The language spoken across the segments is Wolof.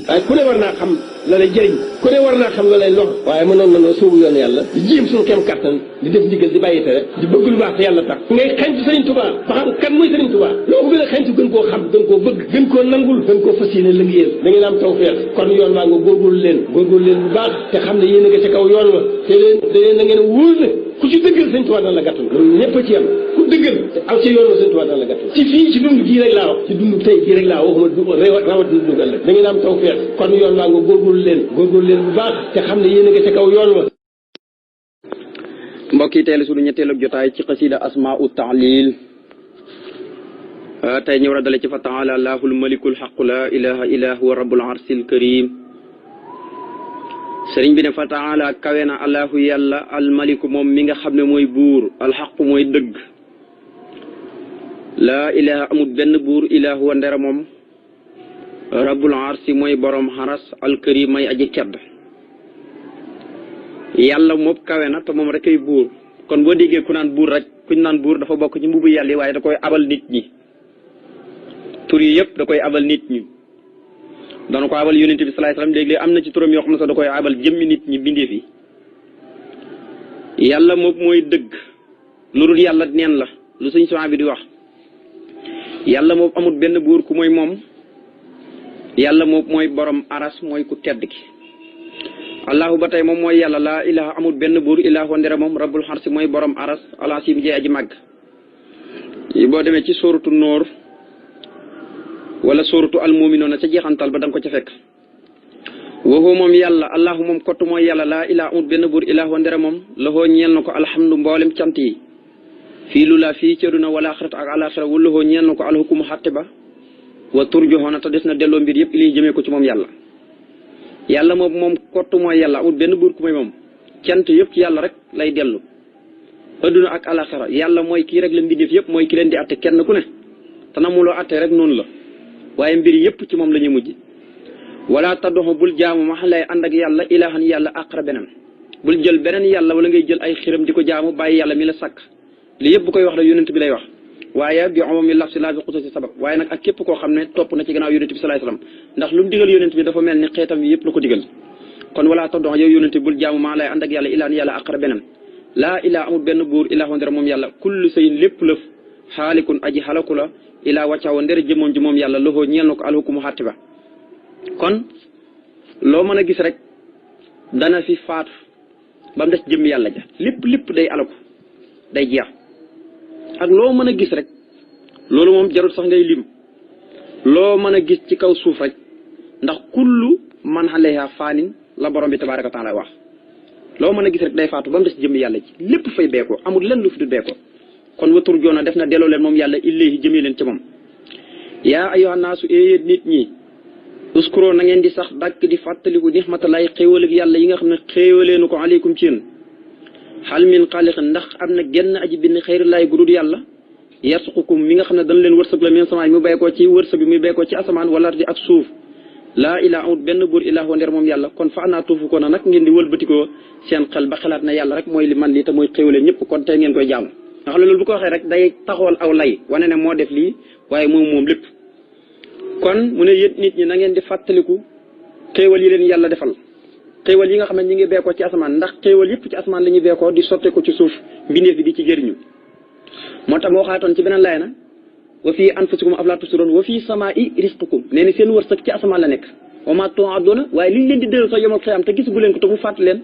waaye ku ne war naa xam la lay jëriñ ku ne war naa xam la lay lor waaye mënoon na noo sóobu yoon yàlla di jéem suñu kem kattan di def ndigal di bàyyi tere di bëgg lu baax te yàlla tax ngay xañtu Sëriñ Tuubaa ba xam kan mooy Sëriñ Tuubaa loo ko gën a xañtu gën koo xam gën koo bëgg gën koo nangul gën koo fas yéene liggéeyal da ngeen am tawfeex kon yoon waa nga góorgóorlu leen bu baax te xam ne yéen a nga ca kaw yoon wa te leen na ngeen wóor ne ku ci dëggal Sëriñ Tuubaa dana la gàttal loolu ñëpp a ci am ku dëggal aw ci yoon wa Sëriñ Tuubaa dana la gàttal ci fii ci dund gii rek laa wax ci dund tey gii rek laa waxuma rawatina dund ëllëg da ngeen am tawfeex kon yoon waa nga góorgóorlu leen bu baax te xam ne yéen a nga ca kaw yoon wa. mbokk yi teel suñu ñetteelu jotaay ci xasida asmaa'u ta'lil tey ñu war a dale ci fa ta'ala allahul malikul haqq la ilaha illa huwa rabbul arsil karim sëriñ bi ne fa ta'ala kawe na allahu yàlla almaliku moom mi nga xam ne mooy buur alxaq mooy dëgg laa ilaha amul benn buur illa huwa ndera moom rabbul arsi mooy borom xaras alkarim may aji tedd yàlla moom kawe na te moom rek ay buur kon boo déggee ku naan buur rek kuñ naan buur dafa bokk ci mbubu yàlla yi waaye da koy abal nit ñi tur yi yëpp da koy abal nit ñi dana ko abal yonent bi sallallahu alayhi wasallam léegi am na ci turam yoo xam ne sax da koy abal jëmmi nit ñi bindee fi yàlla moom mooy dëgg lu dul yàlla neen la lu suñ soxna bi di wax yàlla moom amul benn buur ku mooy moom yàlla moom mooy borom aras mooy ku tedd ki allahu ba tey moom mooy yàlla laa ilaha amul benn buur ilaahu ndere moom rabbul xarsi mooy borom aras alasim jee aji màgg boo demee ci sóoratu nóor wala sóoratu almuminuuna ca jeexantal ba da nga ko ca fekk waxoo moom yàlla allahu moom kottu mooy yàlla laa ilaha amul benn buur ilaahu ndere moom loxoo ñeel na ko alhamdu mboolem cant yi fii lu laa fii ci àddina wala axirata ak alaxira wu loxoo ñeel na ko alhukumu xatte ba wa turjoxoona te des na delloo mbir yëpp ilii jëmee ko ci moom yàlla yàlla moom kottu mooy yàlla amul benn buur ku mooy moom cant yëpp ci yàlla rek lay dellu adduna ak alaxira yàlla mooy kii rek la mbindeef yëpp mooy ki leen di atte kenn ku ne te na mu loo atte rek noonu la waaye mbir yëpp ci moom la ñuy mujj wala taddoxo bul jaamu ma lay ànd ak yàlla ilahan yàlla aqra beneen bul jël beneen yàlla wala ngay jël ay xiram di ko jaamu bàyyi yàlla mi la sàkk li yëpp bu koy wax la yonent bi lay wax waaye bi omam mi laf si laa bi xususi sabab waaye nag ak képp koo xam ne topp na ci gannaaw yonent bi sallallahu alayhi wasallam ndax lu mu digal yonent bi dafa mel ni xeetam yi yëpp la ko digal kon wala taddoxo yow yonent bi bul jaamu maa lay ànd ak yàlla ilahan yàlla aqra beneen laa ilaa amul benn buur ilaa wandera moom yàlla kullu sayin lépp lëf xaalikun aji xalaku la ilaa wàccaawa ndere jëmoom ji moom yàlla loxoo ñeel na ko alhukumu xatti ba kon loo mën a gis rek dana fi faatu ba mu des jëmm yàlla ja lépp day alaku day jeex ak loo mën a gis rek loolu moom jarut sax ngay lim loo mën a gis ci kaw suuf rek ndax kullu man alayha faanin la borom bi tabaaraka wa taala wax loo mën a gis rek day faatu ba mu des jëmm yàlla ji lépp fay beekoo amul lenn lu fi du beekoo kon watur joona def na delloo leen moom yàlla ilayhi jëmee leen ci moom yaa ayyuhan naasu yéen nit ñi uskuro na ngeen di sax dàkk di fàttaliku nixmatalaay xéewal ak yàlla yi nga xam ne xéewaleenu ko aleykum ci yéen xal min xaalix ndax am na genn aji bind xayrilaay gudul yàlla yarsuqukum mi nga xam ne dana leen wërsëg la min samaay mu bay ko ci wërsëg bi muy bay ko ci asamaan wala di ak suuf laa ilaa amut benn buur ilaa wa ndeer moom yàlla kon fa anaa tuufu ko na nag ngeen di wëlbatikoo seen xel ba xalaat na yàlla rek mooy li man lii te mooy xéewale ñëpp kon tey ngeen koy jaamu nga xam ne loolu bu ko waxee rek day taxawal aw lay wane ne moo def lii waaye moom lépp kon mu ne yéen nit ñi na ngeen di fàttaliku xéewal yi leen yàlla defal xéewal yi nga xam ne ñi ngi beekoo ci asamaan ndax xéewal yëpp ci asamaan la ñuy beekoo di sotte ko ci suuf mbindeef bi di ci jëriñu moo tax moo xaatoon ci beneen laay na wa fii anfusikum afalaa tubsiruun wa fii samaa'i rizqukum nee na seen wërsëg ci asamaan la nekk wa maa tu'aduuna waaye liñ leen di dëral sax yomal xiyaam te gis bu leen ko te mu fàtt leen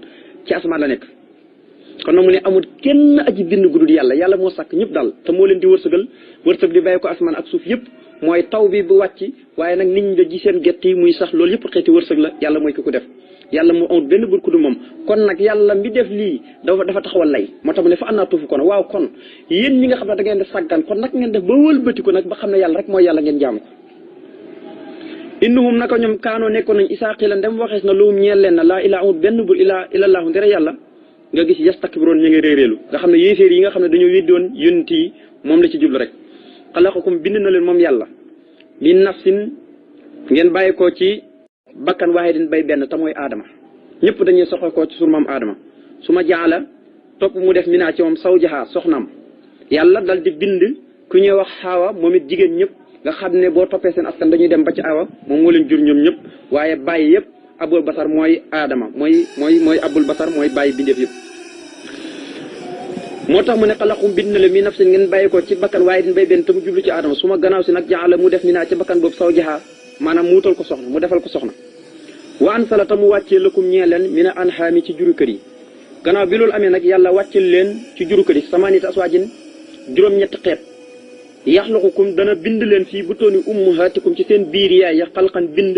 ci asamaan la nekk kon nag mu ne amul kenn aji bind gudul yàlla moo sàkk ñëpp daal te moo leen di wërsëgal wërsëg di bàyyi ko asamaan ak suuf yëpp mooy taw bi bu wàcc waaye nag nit ñi da ji seen gett yi muy sax loolu yëpp xeeti wërsëg la yàlla mooy ki ko def yàlla moo amul benn bur ku du moom kon nag yàlla mi def lii dafa taxawal lay moo tax mu ne fa annaa tuufu kon waaw kon yéen ñi nga xam ne da ngeen def sàggan kon nag ngeen def ba wëlbati ko nag ba xam ne yàlla rek mooy yàlla ngeen jaamu ko innahum naka ñoom kaanoo nekkoon nañ isaa qiila ndem waxees na luum ñeel leen na laa ilaa amul benn bur ilallaahu ndere yàlla nga gis yastakbiroon ñu ngi réeréelu nga xam ne yéeféer yi nga xam ne dañoo weddoon yonent yi moom la ci jublu rek xalaqakum bind na leen moom yàlla min nafsin ngeen bàyyi ko ci bakkan waaye din bay benn te mooy aadama ñëpp dañuy soxla ko ci sur maam aadama su ma jaala topp mu def minaa ci moom saw jaxaa soxnaam yàlla dal di bind ku ñuy wax xaawa moom it jigéen ñëpp nga xam ne boo toppee seen askan dañuy dem ba ci awa moom moo leen jur ñoom ñëpp waaye bàyyi yëpp abul basar mooy aadama mooy abul basar mooy bàyyi bindeef yëpp moo tax mu ne xalaxum bind na la mi nafsin ngeen bàyyi ko ci bakkan waaye din bay benn te mu jublu ci aadama su ma gannaaw si nag jaala mu def mi naa ci bakkan boobu saw jaxaa maanaam mu wutal ko soxna mu defal ko soxna wa an sala ta mu wàccee lakum ñee leen mi na anxaami ci juru kër yi gannaaw bi loolu amee nag yàlla wàccel leen ci juru kër yi samaanita aswaajin juróom-ñetti xeet yaxlaqukum dana bind leen fii butooni ummahaatikum ci seen biir yaay ya xalqan bind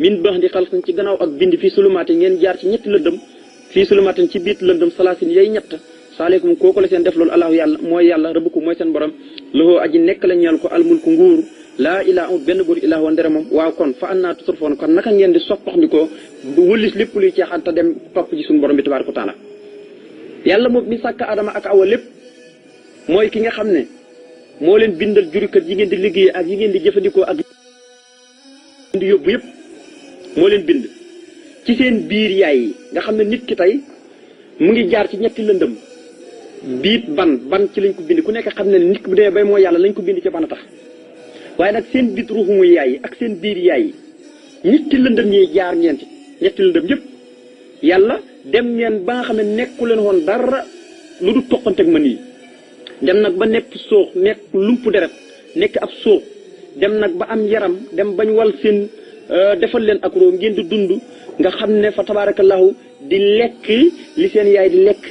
min bax di xalqan ci gannaaw ak bind fii sulumaatin ngeen jaar ci ñetti lëndëm fii sulumaatin ci biit lëndëm salaasin yay ñett saaleekum kooku la seen def loolu allahu yàlla mooy yàlla rëbbukum mooy seen borom loxoo aji nekk la ñeel ko almulku nguur laa ilaa amut benn buur ilaa wa ndere moom waaw kon fa annaa tusrafoon kon naka ngeen di soppaxndikoo wëllis lépp luy caaxaan te dem topp ci suñu borom bi tabaaraka wa taala yàlla moom mi sàkk adama ak awa lépp mooy ki nga xam ne moo leen bindal jurikat yi ngeen di liggéey ak yi ngeen di jëfandikoo ak di yóbbu yëpp moo leen bind ci seen biir yaay yi nga xam ne nit ki tey mu ngi jaar ci ñetti lëndëm biit ban ci lañ ko bind ku nekk xam ne nit bu dee bay moo yàlla lañ ko bind ci ban a tax waaye nag seen biit ruuxu muy yaay yi ak seen biir yaay yi ñetti lëndëm ñi jaar ngeen ci ñetti lëndëm yëpp yàlla dem ngeen ba nga xam ne nekku leen woon dara lu du toqanteeg mën yi dem nag ba nekk soox nekk lump deret nekk ab soox dem nag ba am yaram dem bañ wal seen defal leen ak roo ngeen di dund nga xam ne fa tabarakallahu di lekk li seen yaay di lekk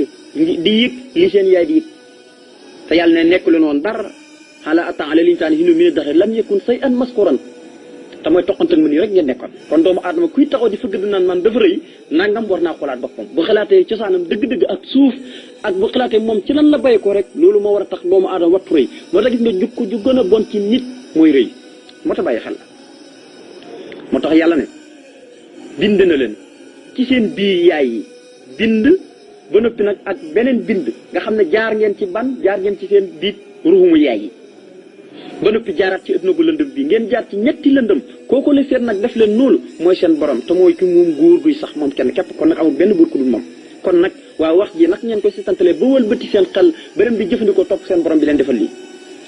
di yëg li seen yaay di yëg te yàlla ne nekku leen woon dara xala atan ala linsaani hinu min daxir lam yakun say an maskuran te mooy toqanteeg mën yi rek ngeen nekkoon kon doomu aadama kuy taxaw di fëgg di naan man dafa rëy nangam war naa xoolaat boppam bu xalaatee cosaanam dëgg-dëgg ak suuf ak bu xalaatee moom ci lan la bay ko rek loolu moo war a tax doomu aadama wattu rëy moo tax gis nga jukko ju gën a bon ci nit mooy rëy moo tax bàyyi xel la moo tax yàlla ne bind na leen ci seen biir yaay yi bind ba noppi nag ak beneen bind nga xam ne jaar ngeen ci ban jaar ngeen ci seen biit ruuxumu yaay yi ba noppi jaaraat ci ëdduna bu lëndëm bi ngeen jaar ci ñetti lëndëm kooku la seet nag def leen noonu mooy seen borom te mooy ki moom góor guy sax moom kenn képp kon nag amul benn buur ku dul moom kon nag waaw wax ji nag ngeen koy sitantalee ba wëlbati seen xel ba dem di jëfandikoo topp seen borom bi leen defal lii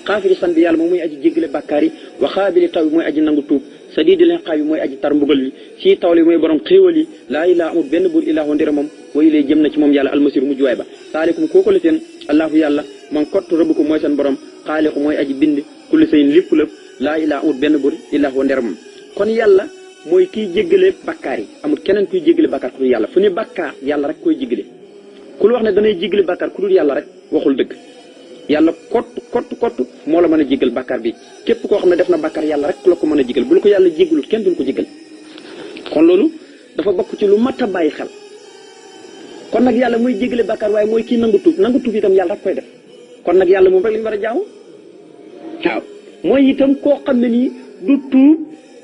xaafiri san bi yàlla moom mooy aji jéggale bàkkaar yi wa xaabili taw bi mooy aji nangu tuub sadiidi leen xaab bi mooy aji tar mbugal bi si taw li mooy borom xéewal yi laa ilaa amul benn buur ilaa ndira moom wayu lay jëm na ci moom yàlla almasiru mujj waay ba saalikum kooku la seen allahu yàlla moom kott rëbbukum mooy seen borom xaaliqu mooy aji bind kulli sayin lépp lépp laa ilaa amul benn buur ilaa ndira moom kon yàlla mooy kiy jéggale bàkkaar yi amul keneen kuy jéggale bàkkaar ku dul yàlla fu ne bàkkaar yàlla rek koy jéggale ku lu wax ne danay jéggale bàkkaar ku dul yàlla rek waxul dëgg yàlla kott moo la mën a jéggal bàkkaar bi képp koo xam ne def na bàkkaar yàlla rek la ko mën a jéggal bu la ko yàlla jéggalut kenn duñ ko jéggal kon loolu dafa bokk ci lu mat a bàyyi xel kon nag yàlla mooy jéggale bàkkaar waaye mooy kii nangu tuub itam yàlla rek koy def kon nag yàlla moom rek la ñu war a jaamu waaw mooy itam koo xam ne nii du tuub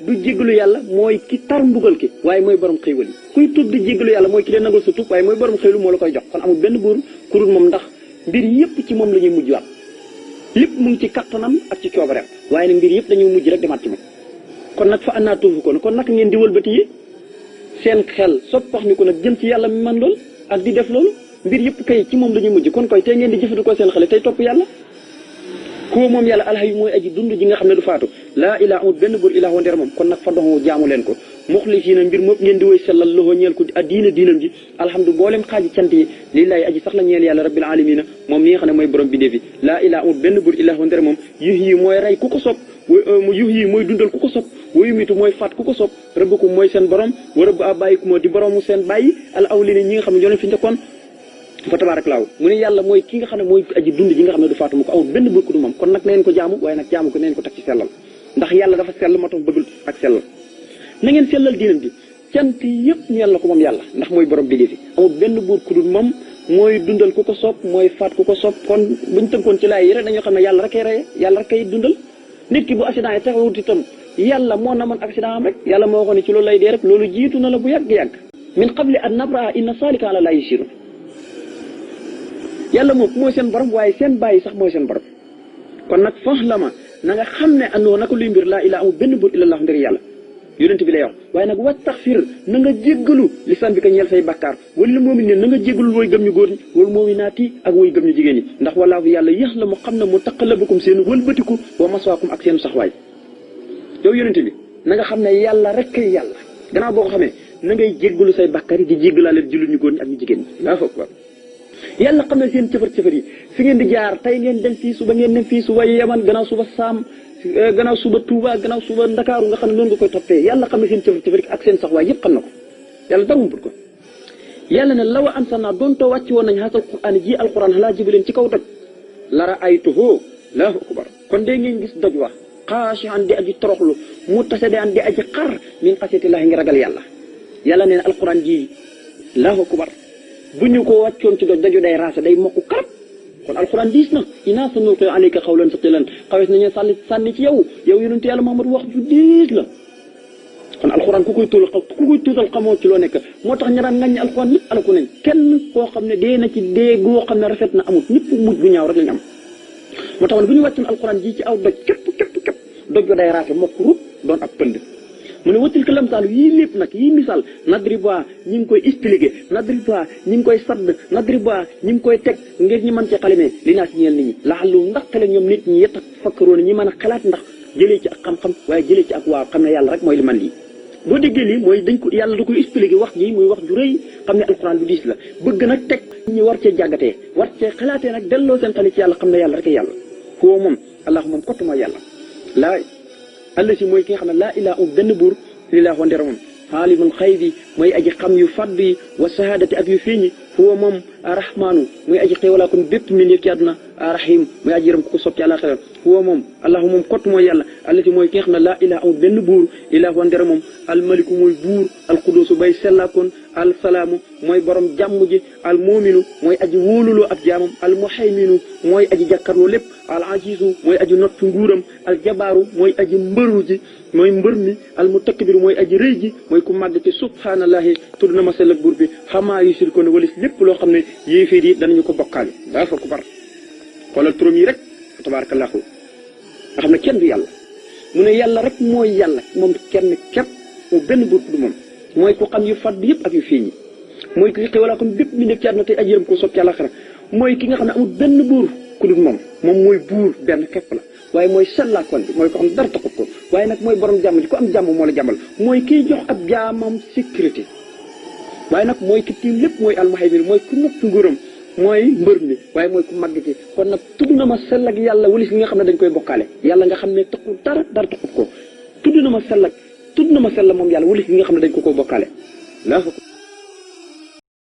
du jéggalu yàlla mooy ki tar mbugal ki waaye mooy borom xéewal yi kuy tuub di jéggalu yàlla mooy ki leen nangul sa tuub waaye mooy borom xéewal moo la koy jox kon amul benn buur ku dul moom ndax mbir yëpp ci moom la ñuy mujj waat lépp mu ngi ci kattanam ak ci coobareem waaye nag mbir yëpp dañuy mujj rek demaat ci moom kon nag fa annaa tuufukoon kon nag ngeen di wëlbati yi seen xel soppax ni ko nag jëm ci yàlla mi man lool ak di def loolu mbir yëpp kay ci moom la ñuy mujj kon koy tey ngeen di jëfandikoo seen xel tey topp yàlla ko moom yàlla alxayu mooy aji dund ji nga xam ne du faatu laa ilaa amul benn buur ilaa wandera moom kon nag fa doxu jaamu leen ko muxlisiina mbir moom ngeen di woy sellal loxo ñeel ko a diinam ji alhamdu boolem xaaji cant yi lillaahi aji sax la ñeel yàlla rabbil alamina moom mi nga xam ne mooy borom bindee fi laa ilaa amul benn buur ilaa wandera moom yux yi mooy rey ku ko sopp yux yi mooy dundal ku ko sopp wayu mitu mooy faat ku ko sopp rëbbukum mooy seen borom wa rëbb a bàyyiku moo di boromu seen bàyyi al awlina ñi nga xam ne ñoo leen fi njëkkoon fa tabaarakallaahu mu ne yàlla mooy ki nga xam ne mooy aji dund ji nga xam ne du faatu mu ko amul benn buur ku du moom kon nag neen ko jaamu waaye nag jaamu ko neen ko teg ci sellal ndax yàlla dafa sell moo tax bëggul ak sellal na ngeen sellal diinam bi cant yëpp ñeel na ko moom yàlla ndax mooy borom bi fi amul benn buur ku dul moom mooy dundal ku ko sopp mooy faat ku ko sopp kon buñ tënkoon ci laay yi rek dañoo xam ne yàlla rek kay reye yàlla rek kay dundal nit ki bu accident yi taxawut itam yàlla moo na man accident am rek yàlla moo waxoon ne ci loolu lay dee rek loolu jiitu na la bu yàgg-yàgg min qabli an nabraa inna saalika ala laa yasiru yàlla moom mooy seen borom waaye seen bàyyi sax mooy seen borom kon nag fax la ma na nga xam ne andoo naka luy mbir laa ilaa amul benn buur illallah ndir yàlla yonent bi lay wax waaye nag wastaxfir na nga jéggalu lisaan bi ka ñeel say bakkaar wala moomi ne na nga jéggalul wooy gëm ñu góor ñi wala moomi naati ak wooy gëm ñu jigéen ñi ndax walaahu yàlla yéex la mu xam ne mu taqallabakum seen wëlbatiku wa maswaakum ak seen saxwaay yow yonente bi na nga xam ne yàlla rek kay yàlla gannaaw boo ko xamee na ngay jéggalu say bàkkaar yi di jéggalaale jullit ñu góor ñi ak ñu jigéen ñi laa foog quoi yàlla xam ne seen cëfar yi fi ngeen di jaar tey ngeen dem fii suba ngeen dem fii suba Yaman gannaaw suba Saam gannaaw suba Touba gannaaw suba Ndakaaru nga xam ne noonu nga koy toppee yàlla xam ne seen cëfar yi ak seen sax waay yëpp xam na ko yàlla dagum pour ko yàlla ne lawa ansalnaa doontoo wàcc woon nañ xasal quraan ji alquran xalaa jibaleen ci kaw doj lara aytuhu laahu akbar kon dee ngeen gis doj wax xaashi'an di aji toroxlu mutasadi'an di aji xar min xasiyatillaahi ngi ragal yàlla yàlla nee na alquran ji laahu akbar bu ñu ko wàccoon ci doj daju day raase day mokku karab kon alquran diis na inaa sanulqi alayka qawlan saqiilan xawes nañu sànni ci yow yonent yàlla Muhammad wax ju diis la kon alquran ku koy tuutal xamoo ci loo nekk moo tax ña daan ngañ alquran ñëpp alaku nañ kenn koo xam ne dee na ci dee goo xam ne rafet na amut ñëpp mujj bu ñaaw rek lañ am moo tax bu ñu wàccoon alquran ji ci aw doj képp doj ba day raase mokk rut doon ab pënd mu ne watil ka lamsaalu yii lépp nag yii misaal nadriba ñi ngi koy expliqué nadriba ñi ngi koy sadd nadriba ñi ngi koy teg ngir ñi mën ci xalimee li naa si ñeel nit ñi laxallu ndax xale ñoom nit ñi yetta fakkaroon ñi mën a xalaat ndax jëlee ci ak xam-xam waaye jëlee ci ak waaw xam ne yàlla rek mooy li man lii boo déggee lii mooy dañ ko yàlla da koy expliqué wax ji muy wax ju rëy xam ne alxuraan lu diis la bëgg nag teg ñi war cee jàggatee war cee xalaatee nag delloo seen xale ci yàlla xam ne yàlla rek yàlla foo moom allahu moom kott mooy yàlla laa alla si mooy ki nga xam ne laa ilaa benn buur lilaa wandera moom xaalimul xaybi mooy aji xam yu fàddu yi wa sahaadati ak yu feeñi huwa moom arrahmaanu muy aji xéewalaa kon bépp mi nekk ci àdduna arrahim muy aji yërëm ku ko sopp ci àllaaxira huwa moom allahu moom kott mooy yàlla alla si mooy ki nga xam ne laa ilaa amul benn buur ilaa wandera moom almaliku mooy buur alquduusu bay sellaakoon alsalaamu mooy borom jàmm ji almuuminu mooy aji wóoluloo ab jaamam almuhayminu mooy aji jàkkarloo lépp al azizu mooy aji not nguuram aljabaaru mooy aji mbëru ji mooy mbër mi almutakbiru mooy aji rëy ji mooy ku màgg ci subhaanallahi tudd na ma sell ak buur bi xamaa yushrikuuna walis lépp loo xam ne yéeféer yi danañu ko bokkaale daa fa ku bar xoolal turam yi rek tabarakallahu nga xam ne kenn du yàlla mu ne yàlla rek mooy yàlla moom kenn képp mu benn buur du moom mooy ku xam yu fàdd yëpp ak yu feeñi mooy ki xéwalaa kon bépp mi nekk ci àdduna tey aji yërëm ko sopp ci àllaaxira mooy ki nga xam ne amul benn buur ku dul moom mooy buur benn képp la waaye mooy sellaakoon bi mooy ko xam dara taxut ko waaye nag mooy borom jàmm ji ku am jàmm moo la jàmmal mooy kiy jox ab jaamam sécurité waaye nag mooy ki tiim lépp mooy almuhaymin mooy ku nëpp nguuram mooy mbër mi waaye mooy ku màgg ci kon nag tudd na ma sell ak yàlla walis gi nga xam ne dañ koy bokkaale yàlla nga xam ne taxul dara taxut ko tudd na ma sell moom yàlla walis gi nga xam ne dañ ko bokkaale laa